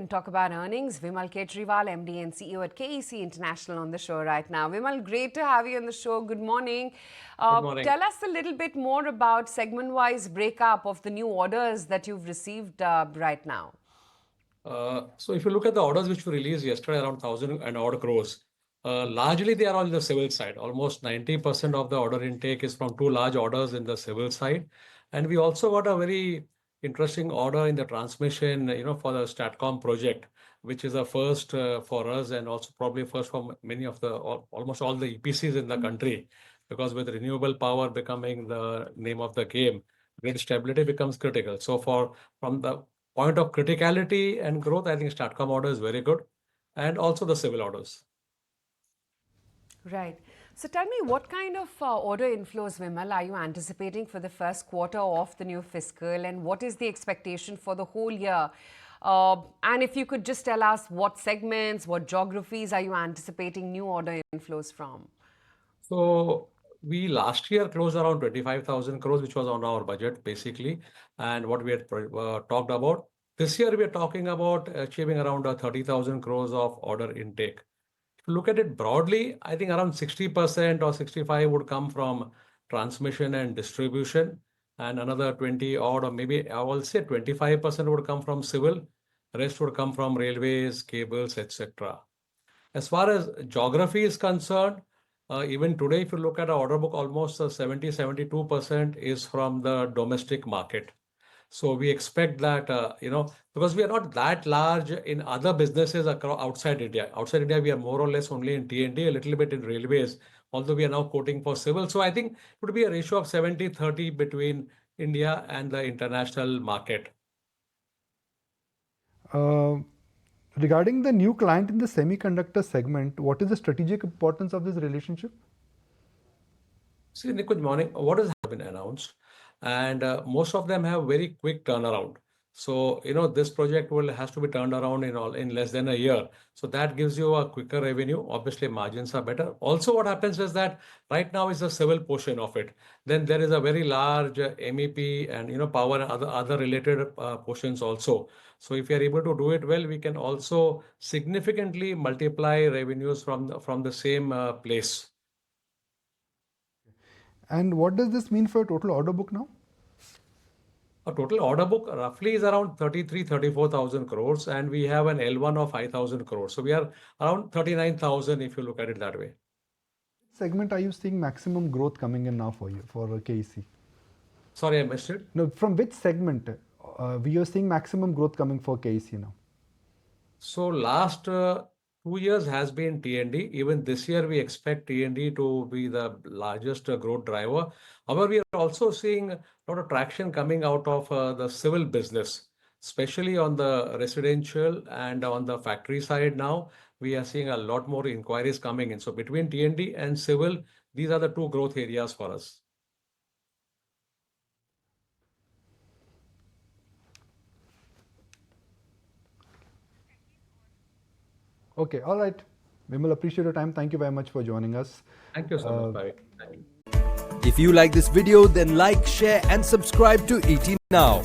and talk about earnings. Vimal Kejriwal, MD and CEO at KEC International on the show right now. Vimal, great to have you on the show. Good morning. Good morning. Tell us a little bit more about segment-wise breakup of the new orders that you've received right now. So if you look at the orders which were released yesterday, around 1,000 and odd crores, largely they are on the civil side. Almost 90% of the order intake is from two large orders in the civil side. And we also got a very interesting order in the transmission, for the STATCOM project, which is a first for us and also probably first for many of almost all the EPCs in the country, because with renewable power becoming the name of the game, grid stability becomes critical. So from the point of criticality and growth, I think STATCOM order is very good, and also the civil orders. Right. So tell me, what kind of order inflows, Vimal, are you anticipating for the first quarter of the new fiscal, and what is the expectation for the whole year? And if you could just tell us what segments, what geographies are you anticipating new order inflows from? So we last year closed around 25,000 crores, which was on our budget basically, and what we had talked about. This year we are talking about achieving around 30,000 crores of order intake. If you look at it broadly, I think around 60% or 65 would come from transmission and distribution, and another 20 odd, or maybe I will say 25% would come from civil, rest would come from railways, cables, etc. As far as geography is concerned, even today, if you look at our order book, almost 72% is from the domestic market. So we expect that, because we are not that large in other businesses outside India. Outside India, we are more or less only in T&D, a little bit in railways, although we are now quoting for civil. So I think it would be a ratio of 70-30 between India and the international market. Regarding the new client in the semiconductor segment, what is the strategic importance of this relationship? See, Nick, good morning. What has been announced? And most of them have very quick turnaround. So, this project has to be turned around in less than a year. So that gives you a quicker revenue. Obviously, margins are better. Also, what happens is that right now is the civil portion of it. Then there is a very large MEP and, power and other related portions also. So if you are able to do it well, we can also significantly multiply revenues from the same place. And what does this mean for a total order book now? A total order book roughly is around 34,000 crores, and we have an L1 of 5,000 crores. So we are around 39,000 if you look at it that way. Which segment are you seeing maximum growth coming in now for you, for KEC? Sorry, I missed it. No, from which segment we are seeing maximum growth coming for KEC now? So last 2 years has been T&D. Even this year, we expect T&D to be the largest growth driver. However, we are also seeing a lot of traction coming out of the civil business, especially on the residential and on the factory side now. We are seeing a lot more inquiries coming in. So between T&D and civil, these are the two growth areas for us. Okay, all right. Vimal, appreciate your time. Thank you very much for joining us. Thank you so much. Bye. Thank you. If you like this video, then like, share and subscribe to ET Now.